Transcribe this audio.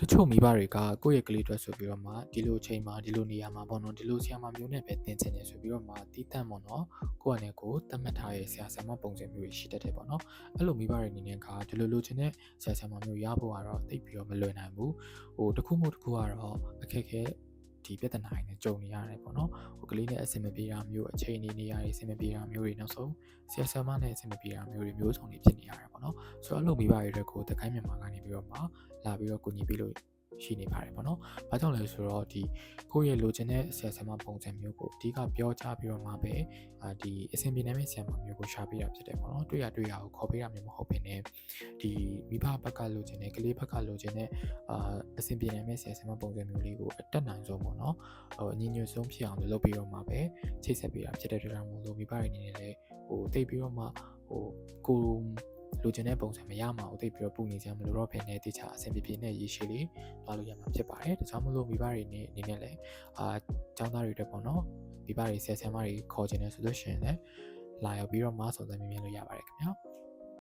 တချို့မိဘတွေကကိုယ့်ရဲ့ကလေးအတွက်ဆိုပြီးတော့မှဒီလိုအချိန်မှာဒီလိုနေရာမှာပေါ့နော်ဒီလိုဆရာမမျိုးနဲ့ပဲသင်ချင်တယ်ဆိုပြီးတော့မှတီးတန့်ပေါ့နော်ကိုယ့်အနေကိုသတ်မှတ်ထားရဲ့ဆရာဆရာမပုံစံမျိုးရှိတတ်တယ်ပေါ့နော်အဲ့လိုမိဘတွေအနေနဲ့ကဒီလိုလိုချင်တဲ့ဆရာဆရာမမျိုးရဖို့ကတော့သိပြီးတော့မလွယ်နိုင်ဘူးတစ်ခုမှတစ်ခုကတော့အခက်အခဲဒီပြဿနာတွေနဲ့ကြုံနေရတယ်ပေါ့နော်ကလေးနဲ့အဆင်မပြေတာမျိုးအချိန်နေရအဆင်မပြေတာမျိုးတွေနောက်ဆုံးဆရာဆရာမနဲ့အဆင်မပြေတာမျိုးတွေမျိုးစုံတွေဖြစ်နေရတယ်ပေါ့နော်ဆိုတော့အဲ့လိုမိဘတွေတွေကိုတကိုင်းမြန်မာကနေပြီးတော့မှလာပြီးတော့ကူညီပေးလို့ရှိနေပါတယ်ပေါ့နော်။ဘာကြောင့်လဲဆိုတော့ဒီကိုယ့်ရဲ့လိုချင်တဲ့ဆရာဆရာမပုံစံမျိုးကိုအဓိကပြောချပြီးတော့မှပဲဒီအဆင်ပြေနိုင်မယ့်ဆရာမမျိုးကိုရှာပေးတာဖြစ်တယ်ပေါ့နော်။တွေ့ရကိုခေါ်ပေးတာမျိုးမဟုတ်ဘဲနဲ့ဒီမိဘဘက်ကလိုချင်တဲ့ကလေးဘက်ကလိုချင်တဲ့အဆင်ပြေနိုင်မယ့်ဆရာဆရာမပုံစံမျိုးလေးကိုအတက်နိုင်ဆုံးပေါ့နော်။အညီညွတ်ဆုံးဖြစ်အောင်လုပ်ပြီးတော့မှပဲချိတ်ဆက်ပေးတာဖြစ်တဲ့အတွက်ကြောင့်မို့လို့မိဘတွေအနေနဲ့လည်းတိတ်ပြီးတော့မှကိုလိုချင်တဲ့ပုံစံမရမှာသိပြီးတော့ပူနေကြမလို့တော့ဖယ်နေတိကျအဆင်ပြေပြေနဲ့ရေရှည်လေးသွားလို့ရမှာဖြစ်ပါတယ်ဒါကြောင့်မလို့မိဘတွေအနေနဲ့လည်းကျောင်းသားတွေတက်ပေါ့နော်မိဘတွေဆရာဆရာမတွေခေါ်ချင်တယ်ဆိုလို့ရှိရင်လည်းလာရောက်ပြီးတော့မဆော်စမ်းမြင်လို့ရပါတယ်ခင်ဗျာ